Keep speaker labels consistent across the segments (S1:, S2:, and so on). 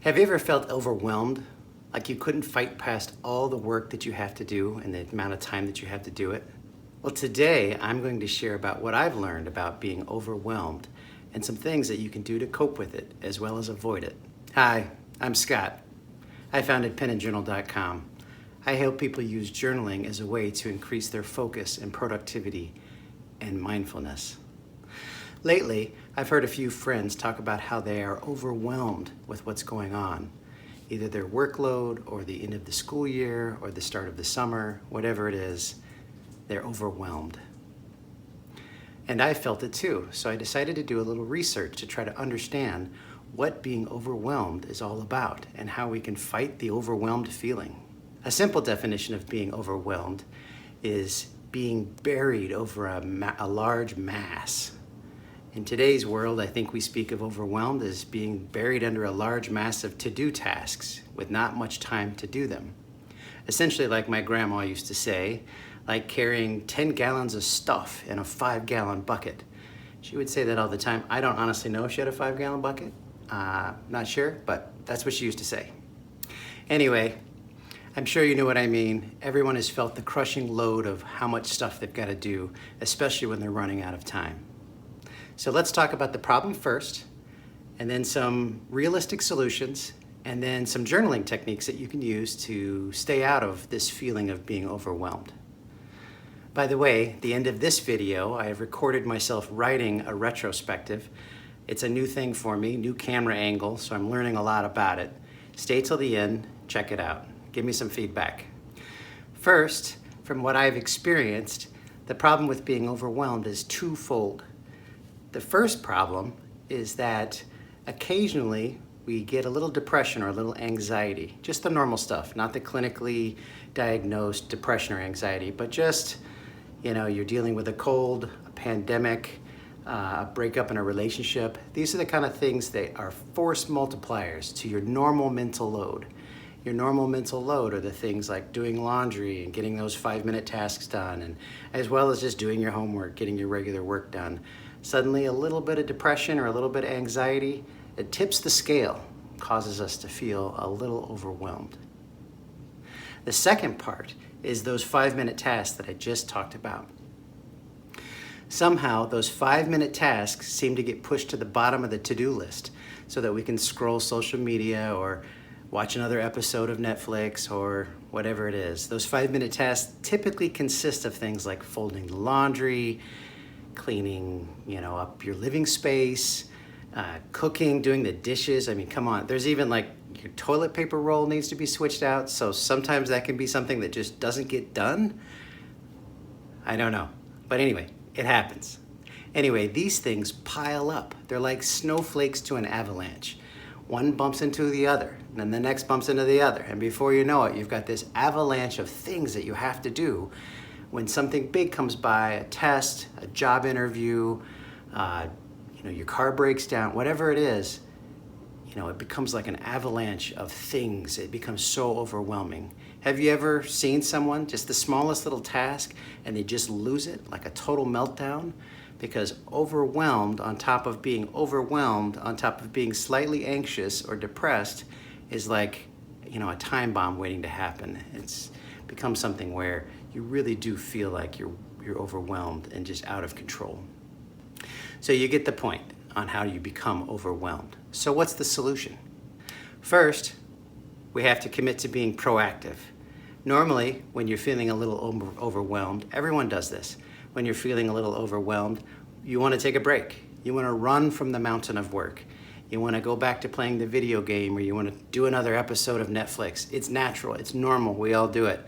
S1: Have you ever felt overwhelmed? Like you couldn't fight past all the work that you have to do and the amount of time that you have to do it? Well, today I'm going to share about what I've learned about being overwhelmed and some things that you can do to cope with it as well as avoid it. Hi, I'm Scott. I founded penandjournal.com. I help people use journaling as a way to increase their focus and productivity and mindfulness. Lately, I've heard a few friends talk about how they are overwhelmed with what's going on. Either their workload or the end of the school year or the start of the summer, whatever it is, they're overwhelmed. And I felt it too, so I decided to do a little research to try to understand what being overwhelmed is all about and how we can fight the overwhelmed feeling. A simple definition of being overwhelmed is being buried over a large mass. In today's world, I think we speak of overwhelmed as being buried under a large mass of to-do tasks with not much time to do them. Essentially, like my grandma used to say, like carrying 10 gallons of stuff in a 5-gallon bucket. She would say that all the time. I don't honestly know if she had a 5-gallon bucket. Not sure, but that's what she used to say. Anyway, I'm sure you know what I mean. Everyone has felt the crushing load of how much stuff they've got to do, especially when they're running out of time. So let's talk about the problem first, and then some realistic solutions, and then some journaling techniques that you can use to stay out of this feeling of being overwhelmed. By the way, at the end of this video, I have recorded myself writing a retrospective. It's a new thing for me, new camera angle, so I'm learning a lot about it. Stay till the end, check it out. Give me some feedback. First, from what I've experienced, the problem with being overwhelmed is twofold. The first problem is that occasionally we get a little depression or a little anxiety, just the normal stuff, not the clinically diagnosed depression or anxiety, but just, you're dealing with a cold, a pandemic, a breakup in a relationship. These are the kind of things that are force multipliers to your normal mental load. Your normal mental load are the things like doing laundry and getting those 5-minute tasks done, and as well as just doing your homework, getting your regular work done. Suddenly a little bit of depression or a little bit of anxiety, it tips the scale, causes us to feel a little overwhelmed. The second part is those 5-minute tasks that I just talked about. Somehow those 5-minute tasks seem to get pushed to the bottom of the to-do list so that we can scroll social media or watch another episode of Netflix or whatever it is. Those 5-minute tasks typically consist of things like folding the laundry, cleaning, up your living space, cooking, doing the dishes. I mean, come on. There's even like your toilet paper roll needs to be switched out. So sometimes that can be something that just doesn't get done. I don't know. But anyway, it happens. Anyway, these things pile up. They're like snowflakes to an avalanche. One bumps into the other, and then the next bumps into the other. And before you know it, you've got this avalanche of things that you have to do. When something big comes by, a test, a job interview, your car breaks down, whatever it is, it becomes like an avalanche of things. It becomes so overwhelming. Have you ever seen someone, just the smallest little task, and they just lose it, like a total meltdown? Because overwhelmed on top of being overwhelmed, on top of being slightly anxious or depressed, is like, a time bomb waiting to happen. It's become something where you really do feel like you're overwhelmed and just out of control. So you get the point on how you become overwhelmed. So what's the solution? First, we have to commit to being proactive. Normally, when you're feeling a little overwhelmed, everyone does this. When you're feeling a little overwhelmed, you want to take a break. You want to run from the mountain of work. You want to go back to playing the video game, or you want to do another episode of Netflix. It's natural, it's normal, we all do it.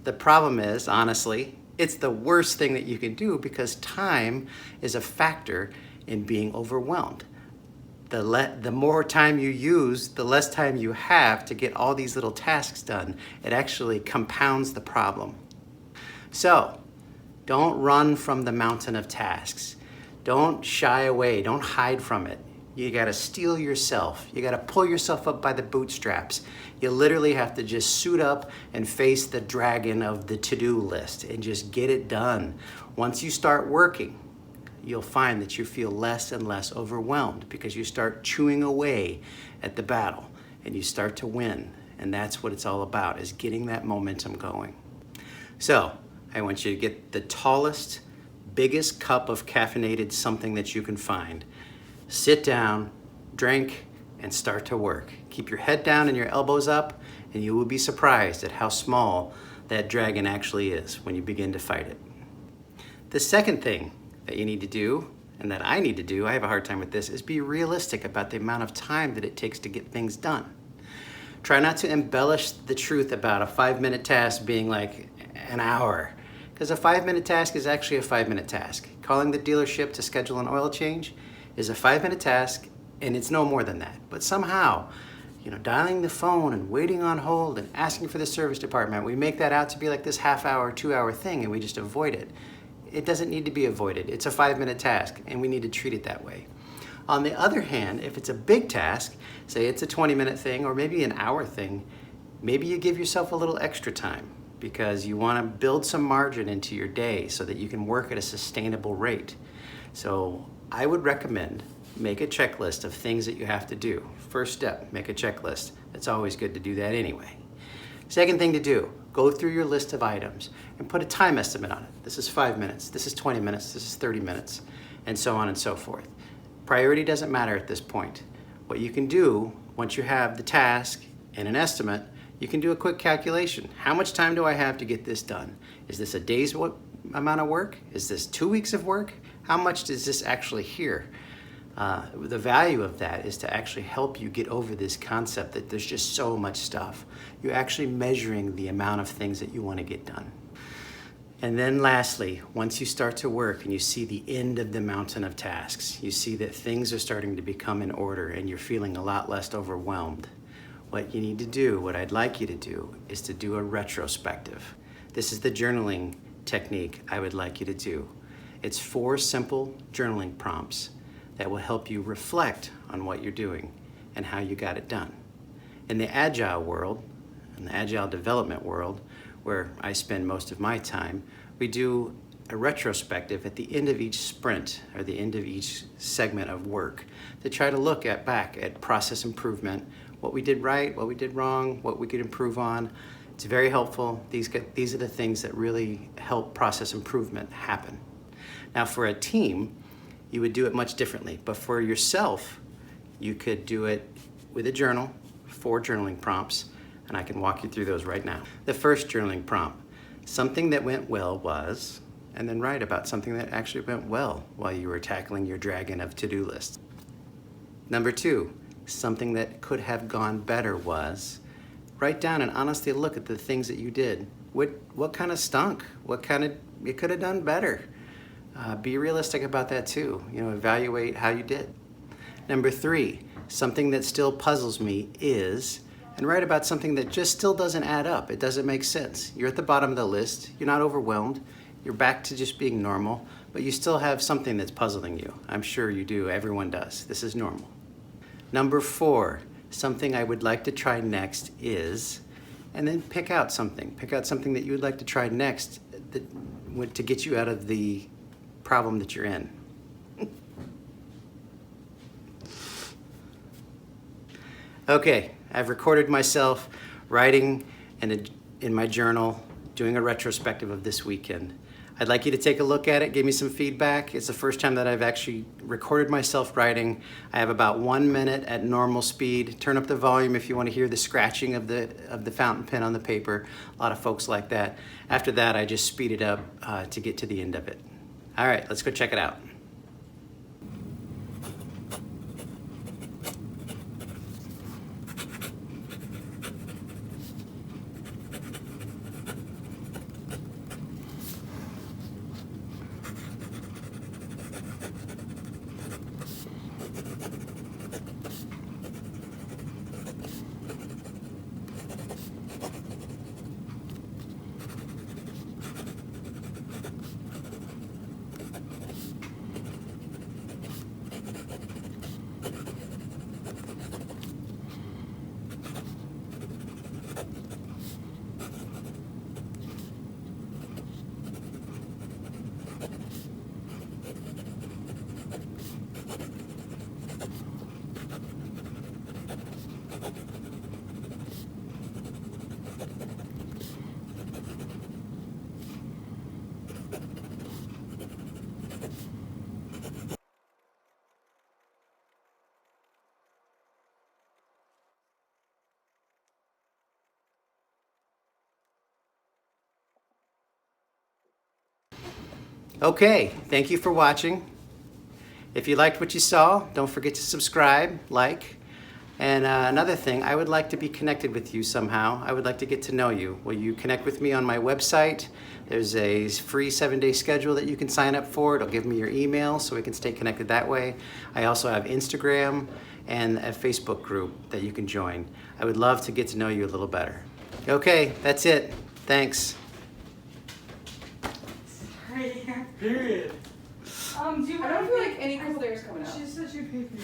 S1: The problem is, honestly, it's the worst thing that you can do because time is a factor in being overwhelmed. The more time you use, the less time you have to get all these little tasks done. It actually compounds the problem. So, don't run from the mountain of tasks. Don't shy away, don't hide from it. You gotta steel yourself. You gotta pull yourself up by the bootstraps. You literally have to just suit up and face the dragon of the to-do list and just get it done. Once you start working, you'll find that you feel less and less overwhelmed because you start chewing away at the battle. and you start to win. And that's what it's all about, is getting that momentum going. So I want you to get the tallest, biggest cup of caffeinated something that you can find. Sit down, drink, and start to work. Keep your head down and your elbows up, and you will be surprised at how small that dragon actually is when you begin to fight it. The second thing that you need to do, and that I need to do, I have a hard time with this, is be realistic about the amount of time that it takes to get things done. Try not to embellish the truth about a 5-minute task being like an hour, because a 5-minute task is actually a 5-minute task. Calling the dealership to schedule an oil change is a 5-minute task, and it's no more than that. But somehow, dialing the phone and waiting on hold and asking for the service department, we make that out to be like this half-hour, 2-hour thing, and we just avoid it. It doesn't need to be avoided. It's a 5-minute task, and we need to treat it that way. On the other hand, if it's a big task, say it's a 20-minute thing or maybe an hour thing, maybe you give yourself a little extra time because you want to build some margin into your day so that you can work at a sustainable rate. So I would recommend make a checklist of things that you have to do. First step, make a checklist. It's always good to do that anyway. Second thing to do, go through your list of items and put a time estimate on it. This is 5 minutes, this is 20 minutes, this is 30 minutes, and so on and so forth. Priority doesn't matter at this point. What you can do, once you have the task and an estimate, you can do a quick calculation. How much time do I have to get this done? Is this a day's amount of work? Is this 2 weeks of work? How much does this actually here? The value of that is to actually help you get over this concept that there's just so much stuff. You're actually measuring the amount of things that you want to get done. And then lastly, once you start to work and you see the end of the mountain of tasks, you see that things are starting to become in order and you're feeling a lot less overwhelmed, what you need to do, what I'd like you to do, is to do a retrospective. This is the journaling technique I would like you to do. It's 4 simple journaling prompts that will help you reflect on what you're doing and how you got it done. In the agile world, in the agile development world, where I spend most of my time, we do a retrospective at the end of each sprint or the end of each segment of work to try to look back at process improvement, what we did right, what we did wrong, what we could improve on. It's very helpful. These are the things that really help process improvement happen. Now for a team, you would do it much differently, but for yourself, you could do it with a journal, 4 journaling prompts, and I can walk you through those right now. The first journaling prompt, something that went well was, and then write about something that actually went well while you were tackling your dragon of to-do lists. Number 2, something that could have gone better was, write down and honestly look at the things that you did. What kind of stunk? What kind of, you could have done better. Be realistic about that too. Evaluate how you did. Number 3, something that still puzzles me is, and write about something that just still doesn't add up. It doesn't make sense. You're at the bottom of the list. You're not overwhelmed. You're back to just being normal, but you still have something that's puzzling you. I'm sure you do. Everyone does. This is normal. Number 4, something I would like to try next is, and then pick out something. Pick out something that you would like to try next to get you out of the problem that you're in. Okay, I've recorded myself writing in my journal, doing a retrospective of this weekend. I'd like you to take a look at it, give me some feedback. It's the first time that I've actually recorded myself writing. I have about 1 minute at normal speed. Turn up the volume if you want to hear the scratching of the fountain pen on the paper. A lot of folks like that. After that, I just speed it up to get to the end of it. All right, let's go check it out. Okay, thank you for watching. If you liked what you saw, don't forget to subscribe, like, and another thing, I would like to be connected with you somehow. I would like to get to know you. Will you connect with me on my website? There's a free 7-day schedule that you can sign up for. It'll give me your email so we can stay connected that way. I also have Instagram and a Facebook group that you can join. I would love to get to know you a little better. Okay, that's it. Thanks.
S2: Period.
S3: I don't feel like any cool layers coming out.
S2: She said she'd pay for